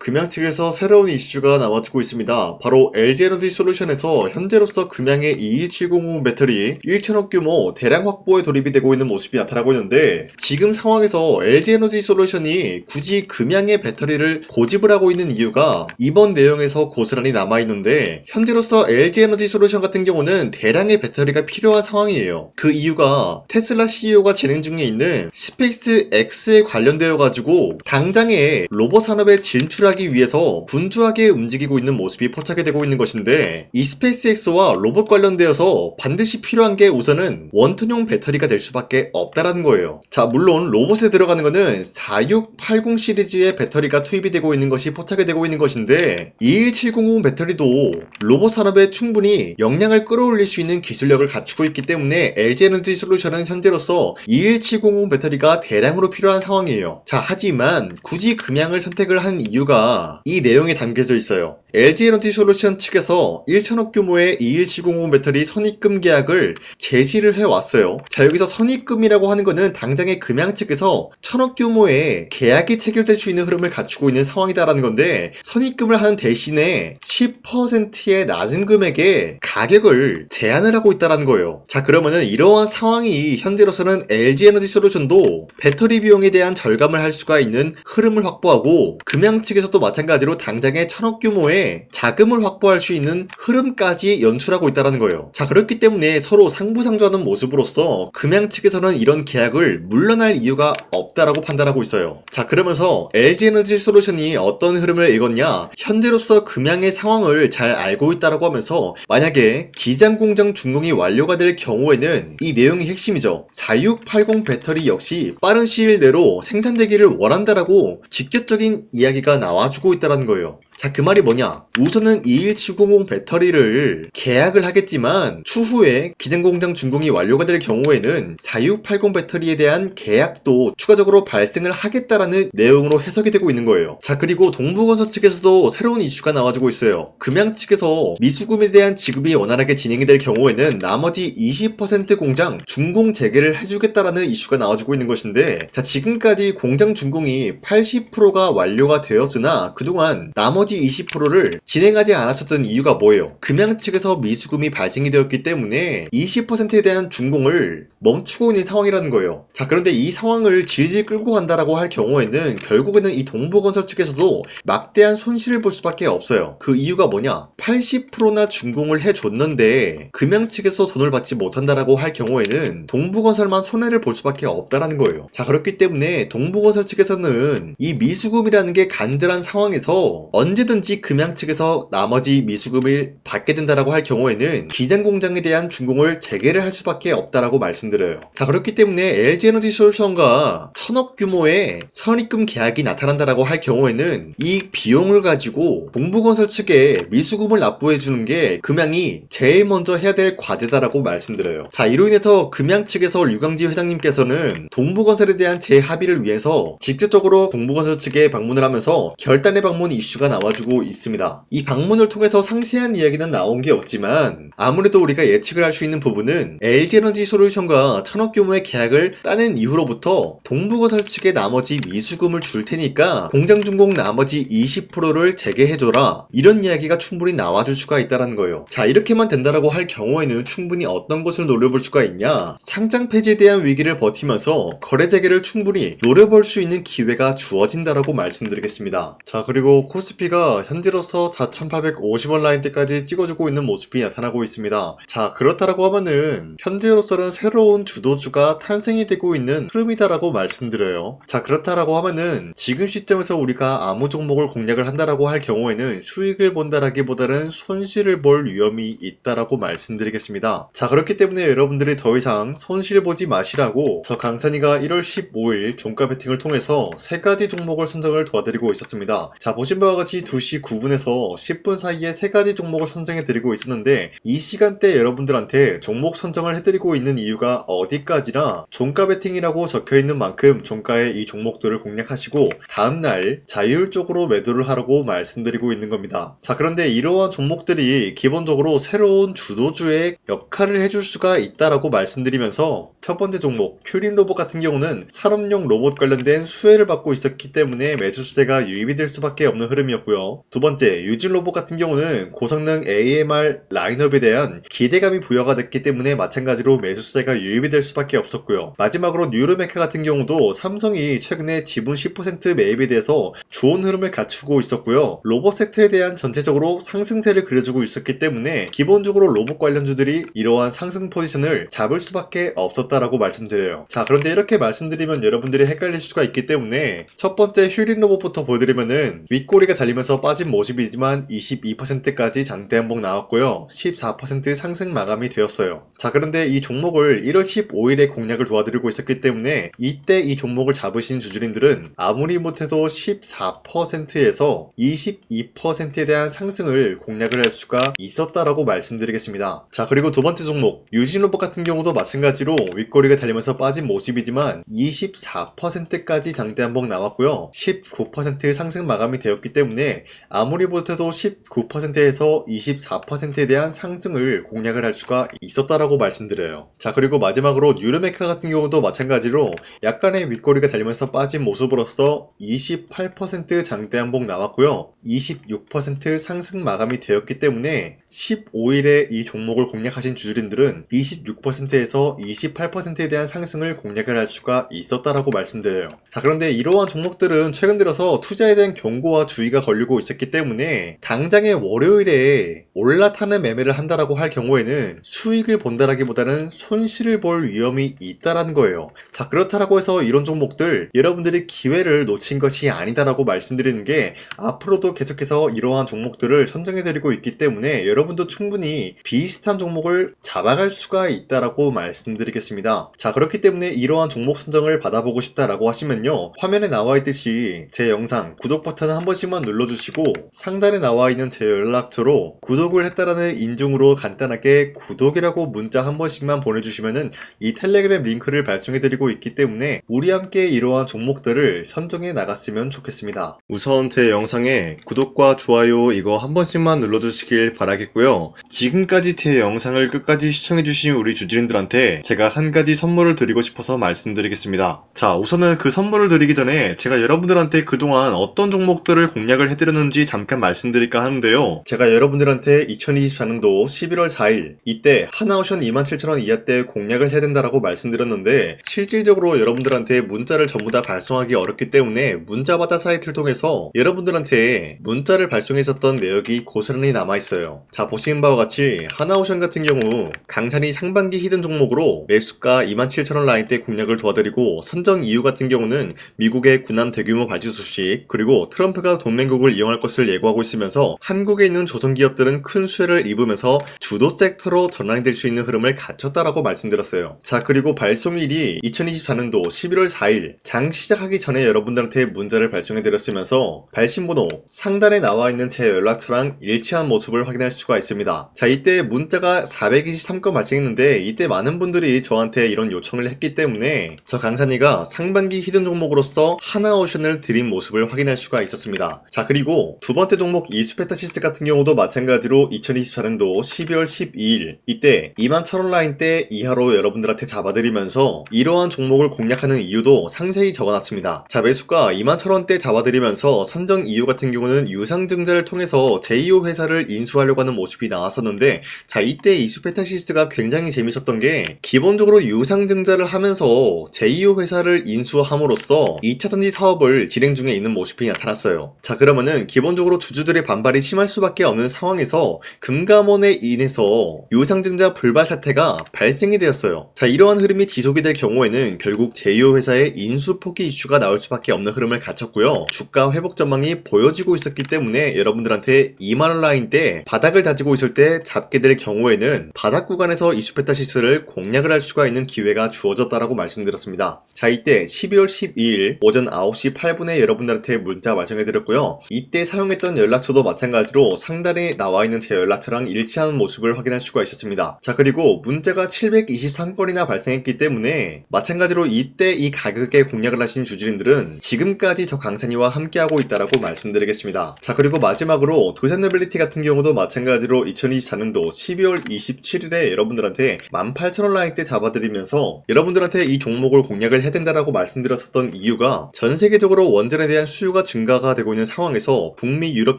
금양 측에서 새로운 이슈가 나와주고 있습니다. 바로 LG에너지솔루션에서 현재로서 금양의 21700 배터리 1,000억 규모 대량 확보에 돌입이 되고 있는 모습이 나타나고 있는데, 지금 상황에서 LG에너지솔루션이 굳이 금양의 배터리를 고집을 하고 있는 이유가 이번 내용에서 고스란히 남아있는데, 현재로서 LG에너지솔루션 같은 경우는 대량의 배터리가 필요한 상황이에요. 그 이유가 테슬라 CEO가 진행 중에 있는 스페이스 X에 관련되어 가지고 당장에 로봇 산업에 진출하기 위해서 분주하게 움직이고 있는 모습이 포착이 되고 있는 것인데, 이 스페이스X와 로봇 관련되어서 반드시 필요한 게 우선은 원톤용 배터리가 될 수밖에 없다라는 거예요. 자, 물론 로봇에 들어가는 거는 4680 시리즈의 배터리가 투입이 되고 있는 것이 포착이 되고 있는 것인데, 21700 배터리도 로봇 산업에 충분히 역량을 끌어올릴 수 있는 기술력을 갖추고 있기 때문에 LG에너지솔루션은 현재로서 21700 배터리가 대량으로 필요한 상황이에요. 자, 하지만 굳이 금양을 선택을 한 이유가 이 내용에 담겨져 있어요. LG에너지솔루션 측에서 1,000억 규모의 21700 배터리 선입금 계약을 제시를 해왔어요. 자, 여기서 선입금이라고 하는 거는 당장의 금양 측에서 1,000억 규모의 계약이 체결될 수 있는 흐름을 갖추고 있는 상황이다라는 건데, 선입금을 하는 대신에 10%의 낮은 금액의 가격을 제한을 하고 있다라는 거예요. 자, 그러면은 이러한 상황이 현재로서는 LG에너지솔루션도 배터리 비용에 대한 절감을 할 수가 있는 흐름을 확보하고, 금양 측에서도 마찬가지로 당장의 1,000억 규모의 자금을 확보할 수 있는 흐름까지 연출하고 있다는 거예요. 자, 그렇기 때문에 서로 상부상조하는 모습으로서 금양 측에서는 이런 계약을 물러날 이유가 없다라고 판단하고 있어요. 자, 그러면서 LG에너지솔루션이 어떤 흐름을 읽었냐, 현재로서 금양의 상황을 잘 알고 있다라고 하면서 만약에 기장공장 준공이 완료가 될 경우에는 이 내용이 핵심이죠. 4680 배터리 역시 빠른 시일 내로 생산되기를 원한다라고 직접적인 이야기가 나와주고 있다는 거예요. 자, 그 말이 뭐냐, 우선은 21700 배터리를 계약을 하겠지만 추후에 기장공장 준공이 완료가 될 경우에는 4680 배터리에 대한 계약도 추가적으로 발생을 하겠다라는 내용으로 해석이 되고 있는 거예요. 자, 그리고 동부건설 측에서도 새로운 이슈가 나와주고 있어요. 금양 측에서 미수금에 대한 지급이 원활하게 진행이 될 경우에는 나머지 20% 공장 준공 재개를 해주겠다라는 이슈가 나와주고 있는 것인데, 자, 지금까지 공장 준공이 80%가 완료가 되었으나 그동안 나머지 20%를 진행하지 않았었던 이유가 뭐예요? 금양 측에서 미수금이 발생이 되었기 때문에 20%에 대한 준공을 멈추고 있는 상황이라는 거예요. 자, 그런데 이 상황을 질질 끌고 간다라고 할 경우에는 결국에는 이 동부건설 측에서도 막대한 손실을 볼 수밖에 없어요. 그 이유가 뭐냐? 80%나 준공을 해줬는데 금양 측에서 돈을 받지 못한다라고 할 경우에는 동부건설만 손해를 볼 수밖에 없다라는 거예요. 자, 그렇기 때문에 동부건설 측에서는 이 미수금이라는 게 간절한 상황에서 언제든지 금양 측에서 나머지 미수금을 받게 된다라고 할 경우에는 기장공장에 대한 준공을 재개를 할 수밖에 없다라고 말씀드려요. 자, 그렇기 때문에 LG에너지솔루션과 1,000억 규모의 선입금 계약이 나타난다라고 할 경우에는 이 비용을 가지고 동부건설 측에 미수금을 납부해주는 게 금양이 제일 먼저 해야 될 과제다라고 말씀드려요. 자, 이로 인해서 금양 측에서 류강지 회장님께서는 동부건설에 대한 재합의를 위해서 직접적으로 동부건설 측에 방문을 하면서 결단의 방문 이슈가 나와주고 있습니다. 이 방문을 통해서 상세한 이야기는 나온 게 없지만 아무래도 우리가 예측을 할 수 있는 부분은 LG에너지솔루션과 1,000억 규모의 계약을 따낸 이후로부터 동부건설 측에 나머지 미수금을 줄 테니까 공장 준공 나머지 20%를 재개해줘라, 이런 이야기가 충분히 나와줄 수가 있다는 거예요. 자, 이렇게만 된다라고 할 경우에는 충분히 어떤 것을 노려볼 수가 있냐, 상장 폐지에 대한 위기를 버티면서 거래 재개를 충분히 노려볼 수 있는 기회가 주어진다라고 말씀드리겠습니다. 자, 그리고 코스피가 현재로서 4,850원 라인대까지 찍어주고 있는 모습이 나타나고 있습니다. 자, 그렇다라고 하면은 현재로서는 새로운 주도주가 탄생이 되고 있는 흐름이다라고 말씀드려요. 자, 그렇다라고 하면은 지금 시점에서 우리가 아무 종목을 공략을 한다라고 할 경우에는 수익을 본다라기보다는 손실을 볼 위험이 있다라고 말씀드리겠습니다. 자, 그렇기 때문에 여러분들이 더 이상 손실 보지 마시라고 저 강산이가 1월 15일 종가 베팅을 통해서 3가지 종목을 선정을 도와드리고 있었습니다. 자, 보신 바와 같이 11시, 2시 9분에서 10분 사이에 3가지 종목을 선정해드리고 있었는데 이 시간대 여러분들한테 종목 선정을 해드리고 있는 이유가 어디까지나 종가 베팅이라고 적혀있는 만큼 종가에 이 종목들을 공략하시고 다음날 자율적으로 매도를 하라고 말씀드리고 있는 겁니다. 자, 그런데 이러한 종목들이 기본적으로 새로운 주도주의 역할을 해줄 수가 있다라고 말씀드리면서 첫 번째 종목 큐린 로봇 같은 경우는 산업용 로봇 관련된 수혜를 받고 있었기 때문에 매수세가 유입이 될 수밖에 없는 흐름이었고요. 두 번째 유진 로봇 같은 경우는 고성능 AMR 라인업에 대한 기대감이 부여가 됐기 때문에 마찬가지로 매수세가 유입이 될 수밖에 없었고요. 마지막으로 뉴로메카 같은 경우도 삼성이 최근에 지분 10% 매입에 대해서 좋은 흐름을 갖추고 있었고요. 로봇 섹터에 대한 전체적으로 상승세를 그려주고 있었기 때문에 기본적으로 로봇 관련주들이 이러한 상승 포지션을 잡을 수밖에 없었다라고 말씀드려요. 자, 그런데 이렇게 말씀드리면 여러분들이 헷갈릴 수가 있기 때문에 첫 번째 휴린 로봇부터 보여드리면은 윗꼬리가 달리면서 빠진 모습이지만 22%까지 장대 한봉 나왔고요. 14% 상승 마감이 되었어요. 자, 그런데 이 종목을 1월 15일에 공략을 도와드리고 있었기 때문에 이때 이 종목을 잡으신 주주님들은 아무리 못해도 14%에서 22%에 대한 상승을 공략을 할 수가 있었다라고 말씀드리겠습니다. 자, 그리고 두 번째 종목 유진로봇 같은 경우도 마찬가지로 윗꼬리가 달리면서 빠진 모습이지만 24%까지 장대 한봉 나왔고요. 19% 상승 마감이 되었기 때문에 아무리 못해도 19%에서 24%에 대한 상승을 공략을 할 수가 있었다라고 말씀드려요. 자, 그리고 마지막으로 뉴르메카 같은 경우도 마찬가지로 약간의 윗꼬리가 달리면서 빠진 모습으로서 28% 장대 한봉 나왔고요. 26% 상승 마감이 되었기 때문에 15일에 이 종목을 공략하신 주주님들은 26%에서 28%에 대한 상승을 공략을 할 수가 있었다라고 말씀드려요. 자, 그런데 이러한 종목들은 최근 들어서 투자에 대한 경고와 주의가 걸리고 있었기 때문에 당장의 월요일에 올라타는 매매를 한다라고 할 경우에는 수익을 본다라기보다는 손실을 볼 위험이 있다라는 거예요. 자, 그렇다라고 해서 이런 종목들 여러분들이 기회를 놓친 것이 아니다라고 말씀드리는 게 앞으로도 계속해서 이러한 종목들을 선정해드리고 있기 때문에 여러분도 충분히 비슷한 종목을 잡아갈 수가 있다라고 말씀드리겠습니다. 자, 그렇기 때문에 이러한 종목 선정을 받아보고 싶다라고 하시면요, 화면에 나와 있듯이 제 영상 구독 버튼을 한 번씩만 눌러주시고 상단에 나와 있는 제 연락처로 구독을 했다라는 인증으로 간단하게 구독이라고 문자 한 번씩만 보내주시면은 이 텔레그램 링크를 발송해드리고 있기 때문에 우리 함께 이러한 종목들을 선정해 나갔으면 좋겠습니다. 우선 제 영상에 구독과 좋아요 이거 한 번씩만 눌러주시길 바라겠고요. 지금까지 제 영상을 끝까지 시청해주신 우리 주주님들한테 제가 한 가지 선물을 드리고 싶어서 말씀드리겠습니다. 자, 우선은 그 선물을 드리기 전에 제가 여러분들한테 그동안 어떤 종목들을 공략을 해드렸는지 잠깐 말씀드릴까 하는데요. 제가 여러분들한테 2024년도 11월 4일 이때 하나오션 27,000원 이하 때 공략을 해야 된다라고 말씀드렸는데 실질적으로 여러분들한테 문자를 전부 다 발송하기 어렵기 때문에 문자받아 사이트를 통해서 여러분들한테 문자를 발송했었던 내역이 고스란히 남아있어요. 자, 보시는 바와 같이 하나오션 같은 경우 강산이 상반기 히든 종목으로 매수가 27,000원 라인 때 공략을 도와드리고 선정 이유 같은 경우는 미국의 군함 대규모 발주 소식 그리고 트럼프가 동맹국을 이용할 것을 예고하고 있으면서 한국에 있는 조선기업들은 큰 수혜를 입으면서 주도 섹터로 전환이 될 수 있는 흐름을 갖췄다라고 말씀드렸어요. 자, 그리고 발송일이 2024년도 11월 4일 장 시작하기 전에 여러분들한테 문자를 발송해드렸으면서 발신번호 상단에 나와 있는 제 연락처랑 일치한 모습을 확인할 수가 있습니다. 자, 이때 문자가 423건 발생했는데 이때 많은 분들이 저한테 이런 요청을 했기 때문에 저 강산이가 상반기 히든 종목으로서 하나오션을 드린 모습을 확인할 수가 있었습니다. 자, 그리고 두 번째 종목 이수페타시스 같은 경우도 마찬가지로 2024년도 12월 12일 이때 21,000원 라인 때 이하로 여러분들한테 잡아드리면서 이러한 종목을 공략하는 이유도 상세히 적어놨습니다. 자, 매수가 21,000원대 잡아드리면서 선정 이유 같은 경우는 유상증자를 통해서 제2호 회사를 인수하려고 하는 모습이 나왔었는데 자, 이때 이수페타시스가 굉장히 재밌었던 게 기본적으로 유상증자를 하면서 제2호 회사를 인수함으로써 2차전지 사업을 진행 중에 있는 모습이 나타났어요. 자, 그러면은 기본적으로 주주들의 반발이 심할 수밖에 없는 상황에서 금감원에 인해서 유상증자 불발 사태가 발생이 되었어요. 자, 이러한 흐름이 지속이 될 경우에는 결국 제2호 회사의 인수 포기 이슈가 나올 수밖에 없는 흐름을 갖췄고요. 주가 회복 전망이 보여지고 있었기 때문에 여러분들한테 2만원 라인 때 바닥을 다지고 있을 때 잡게 될 경우에는 바닥 구간에서 이수페타시스를 공략을 할 수가 있는 기회가 주어졌다라고 말씀드렸습니다. 자, 이때 12월 12일 오전 9시 8분에 여러분들한테 문자 발송해드렸고요. 이때 사용했던 연락처도 마찬가지로 상단에 나와 있는 제 연락처랑 일치하는 모습을 확인할 수가 있었습니다. 자, 그리고 문자가 723건이나 발생했기 때문에 마찬가지로 이때 이 가격에 공략을 하신 주주님들은 지금까지 저 강산이와 함께하고 있다라고 말씀드리겠습니다. 자, 그리고 마지막으로 도산노빌리티 같은 경우도 마찬가지로 2024년도 12월 27일에 여러분들한테 18,000원 라인 때 잡아드리면서 여러분들한테 이 종목을 공략을 해야 된다라고 말씀드렸었던 이유가 전 세계적으로 원전에 대한 수요가 증가가 되고 있는 상황에서 북미 유럽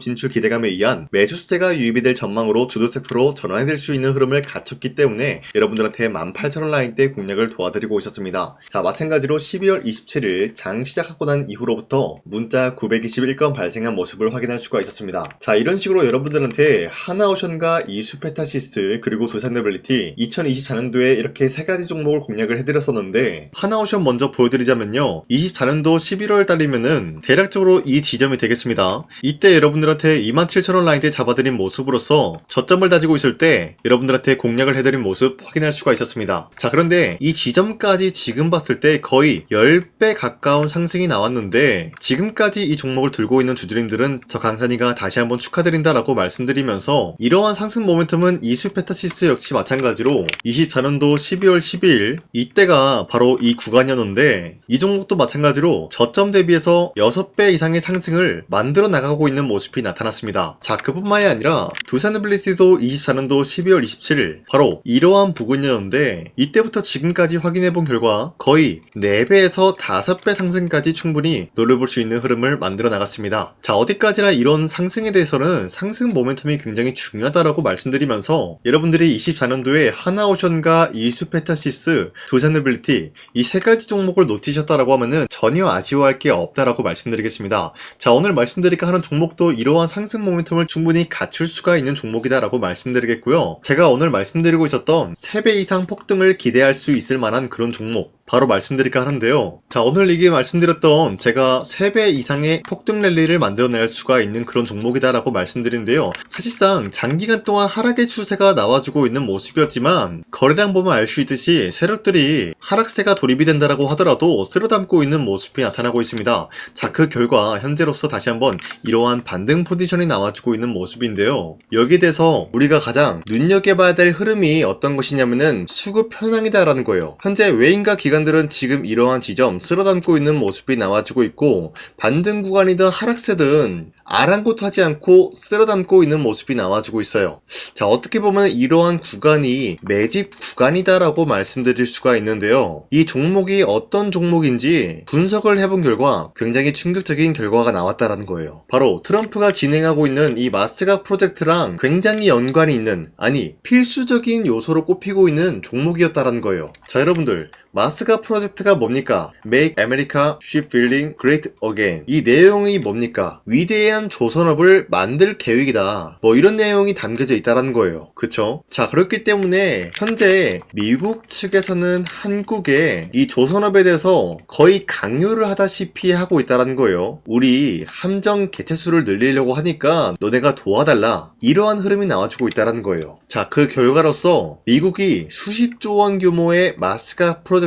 진출 기대감에 의한 매수세가 유입이 될 전망으로 주도 섹터로 전환될 수 있는 흐름을 갖췄기 때문에 여러분들한테 18,000원 라인 때 공략을 도와드리고 있었습니다. 자, 마찬가지로 12월 27일 장 시작하고 난 이후로부터 문자 921건 발생한 모습을 확인할 수가 있었습니다. 자, 이런 식으로 여러분들한테 하나오션과 이수페타시스 그리고 도산노빌리티 2024년도에 이렇게 세 가지 종목을 공략을 해드렸었는데 하나오션 먼저 보여드리자면요, 24년도 11월 달이면은 대략적으로 이 지점이 되겠습니다. 이때 여러분들한테 27,000원 라인 때 잡아드린 모습으로서 저점을 다지고 있을 때 여러분들한테 공략을 해드린 모습 확인할 수가 있었습니다. 자, 그런데 이 지점까지 지금 봤을 때 거의 10배 가까운 상승이 나왔는데 지금까지 이 종목을 들고 있는 주주님들은 저 강산이가 다시 한번 축하드린다라고 말씀드리면서 이러한 상승 모멘텀은 이수페타시스 역시 마찬가지로 24년도 12월 12일 이때가 바로 이 구간이었는데 이 종목도 마찬가지로 저점 대비해서 6배 이상의 상승을 만들어 나가고 있는 모습이 나타났습니다. 자, 그뿐만이 아니라 도산노빌리티도 24년도 12월 27일 바로 이러한 부근이었는데 이때부터 지금까지 확인해본 결과 거의 4배에서 5배 상승까지 충분히 노려볼 수 있는 흐름을 만들어 나갔습니다. 자, 어디까지나 이런 상승에 대해서는 상승 모멘텀이 굉장히 중요하다라고 말씀드리면서 여러분들이 24년도에 하나오션과 이수페타시스, 도산노빌리티 이 세 가지 종목을 놓치셨다라고 하면은 전혀 아쉬워할 게 없다라고 말씀드리겠습니다. 자, 오늘 말씀드릴까 하는 종목도 이러한 상승 모멘텀을 충분히 갖출 수가 있는 종목이다라고 말씀드리겠고요. 제가 오늘 말씀드리고 있었던 3배 이상 폭등을 기대할 수 있을 만한 그런 종목 바로 말씀드릴까 하는데요. 자, 오늘 이게 말씀드렸던 제가 3배 이상의 폭등 랠리를 만들어낼 수가 있는 그런 종목이다라고 말씀드리는데요. 사실상 장기간 동안 하락의 추세가 나와주고 있는 모습이었지만 거래량 보면 알 수 있듯이 세력들이 하락세가 돌입이 된다라고 하더라도 쓸어담고 있는 모습이 나타나고 있습니다. 자, 그 결과 현재로서 다시 한번 이러한 반등 포지션이 나와주고 있는 모습인데요. 여기에 대해서 우리가 가장 눈여겨봐야 될 흐름이 어떤 것이냐면은 수급 현황이다라는 거예요. 현재 외인과 기관들은 지금 이러한 지점 쓸어담고 있는 모습이 나와주고 있고 반등 구간이든 하락세든 아랑곳하지 않고 쓸어담고 있는 모습이 나와주고 있어요. 자, 어떻게 보면 이러한 구간이 매집 구간이다라고 말씀드릴 수가 있는데요. 이 종목이 어떤 종목인지 분석을 해본 결과 굉장히 충격적인 결과가 나왔다라는 거예요. 바로 트럼프가 진행하고 있는 이 마스가 프로젝트랑 굉장히 연관이 있는, 아니 필수적인 요소로 꼽히고 있는 종목이었다라는 거예요. 자, 여러분들, 마스가 프로젝트가 뭡니까? Make America Shipbuilding Great Again. 이 내용이 뭡니까? 위대한 조선업을 만들 계획이다. 뭐 이런 내용이 담겨져 있다는 거예요. 그쵸? 자, 그렇기 때문에 현재 미국 측에서는 한국에 이 조선업에 대해서 거의 강요를 하다시피 하고 있다는 거예요. 우리 함정 개체수를 늘리려고 하니까 너네가 도와달라. 이러한 흐름이 나와주고 있다는 거예요. 자, 그 결과로서 미국이 수십조 원 규모의 마스가 프로젝트에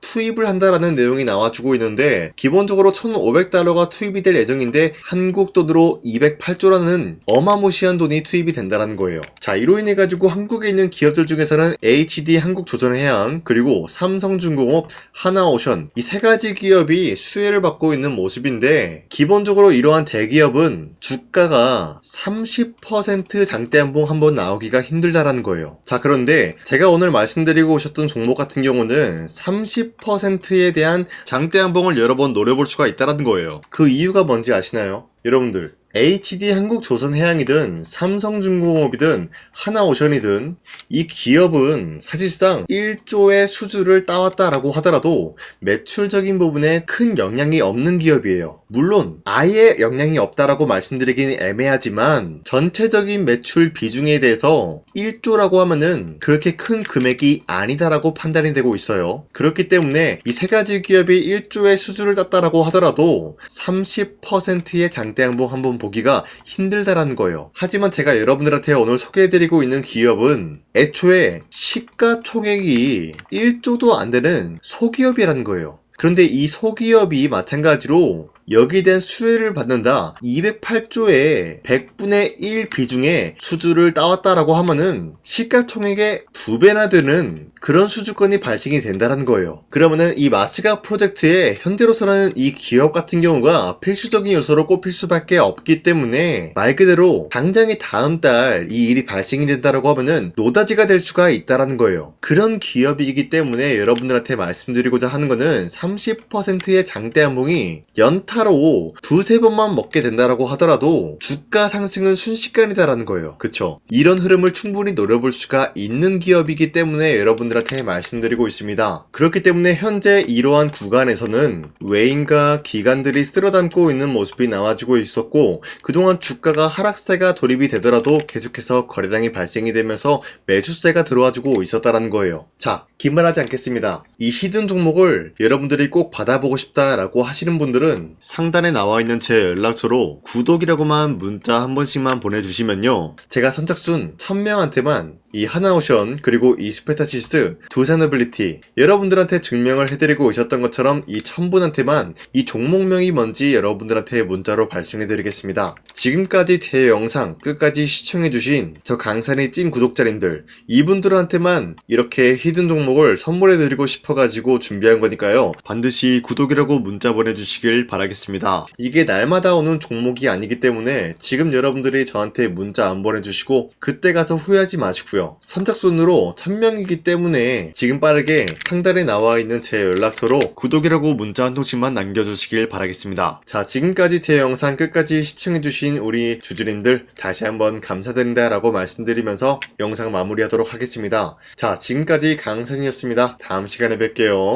투입을 한다라는 내용이 나와주고 있는데 기본적으로 1,500달러가 투입이 될 예정인데 한국 돈으로 208조라는 어마무시한 돈이 투입이 된다는 거예요. 자, 이로 인해 가지고 한국에 있는 기업들 중에서는 HD 한국조선해양 그리고 삼성중공업, 하나오션 이 세 가지 기업이 수혜를 받고 있는 모습인데 기본적으로 이러한 대기업은 주가가 30% 장대한봉 한번 나오기가 힘들다라는 거예요. 자, 그런데 제가 오늘 말씀드리고 오셨던 종목 같은 경우는 30%에 대한 장대 한봉을 여러 번 노려볼 수가 있다는 거예요. 그 이유가 뭔지 아시나요? 여러분들, HD 한국조선해양이든 삼성중공업이든 하나오션이든 이 기업은 사실상 1조의 수주를 따왔다라고 하더라도 매출적인 부분에 큰 영향이 없는 기업이에요. 물론 아예 영향이 없다라고 말씀드리기는 애매하지만 전체적인 매출 비중에 대해서 1조라고 하면은 그렇게 큰 금액이 아니다라고 판단이 되고 있어요. 그렇기 때문에 이 세 가지 기업이 1조의 수주를 땄다라고 하더라도 30%의 장대양봉 한번 보기가 힘들다라는 거예요. 하지만 제가 여러분들한테 오늘 소개해드리고 있는 기업은 애초에 시가총액이 1조도 안 되는 소기업이라는 거예요. 그런데 이 소기업이 마찬가지로 여기에 대한 수혜를 받는다. 208조의 100분의 1 비중의 수주를 따왔다라고 하면은 시가총액의 2배나 되는 그런 수주권이 발생이 된다는 거예요. 그러면은 이 마스가 프로젝트에 현재로서는 이 기업 같은 경우가 필수적인 요소로 꼽힐 수밖에 없기 때문에 말 그대로 당장의 다음 달 이 일이 발생이 된다라고 하면은 노다지가 될 수가 있다라는 거예요. 그런 기업이기 때문에 여러분들한테 말씀드리고자 하는 거는 30%의 장대 연봉이 연타로 두세 번만 먹게 된다라고 하더라도 주가 상승은 순식간이다라는 거예요. 그쵸? 이런 흐름을 충분히 노려볼 수가 있는 기업이기 때문에 여러분들한테 말씀드리고 있습니다. 그렇기 때문에 현재 이러한 구간에서는 외인과 기관들이 쓸어담고 있는 모습이 나와주고 있었고, 그동안 주가가 하락세가 돌입이 되더라도 계속해서 거래량이 발생이 되면서 매수세가 들어와주고 있었다라는 거예요. 자, 긴 말하지 않겠습니다. 이 히든 종목을 여러분들이 꼭 받아보고 싶다라고 하시는 분들은 상단에 나와 있는 제 연락처로 구독이라고만 문자 한 번씩만 보내주시면요, 제가 선착순 1000명한테만 이 하나오션 그리고 이 스페타시스 두 사너빌리티 여러분들한테 증명을 해드리고 있었던 것처럼 이 1000분한테만 이 종목명이 뭔지 여러분들한테 문자로 발송해드리겠습니다. 지금까지 제 영상 끝까지 시청해주신 저 강산의 찐 구독자님들, 이분들한테만 이렇게 히든 종목을 선물해드리고 싶어가지고 준비한 거니까요, 반드시 구독이라고 문자 보내주시길 바라겠습니다. 이게 날마다 오는 종목이 아니기 때문에 지금 여러분들이 저한테 문자 안 보내주시고 그때 가서 후회하지 마시고요. 선착순으로 1000명이기 때문에 지금 빠르게 상단에 나와 있는 제 연락처로 구독이라고 문자 한 통씩만 남겨주시길 바라겠습니다. 자, 지금까지 제 영상 끝까지 시청해주신 우리 주주님들 다시 한번 감사드린다 라고 말씀드리면서 영상 마무리하도록 하겠습니다. 자, 지금까지 강산이었습니다. 다음 시간에 뵐게요.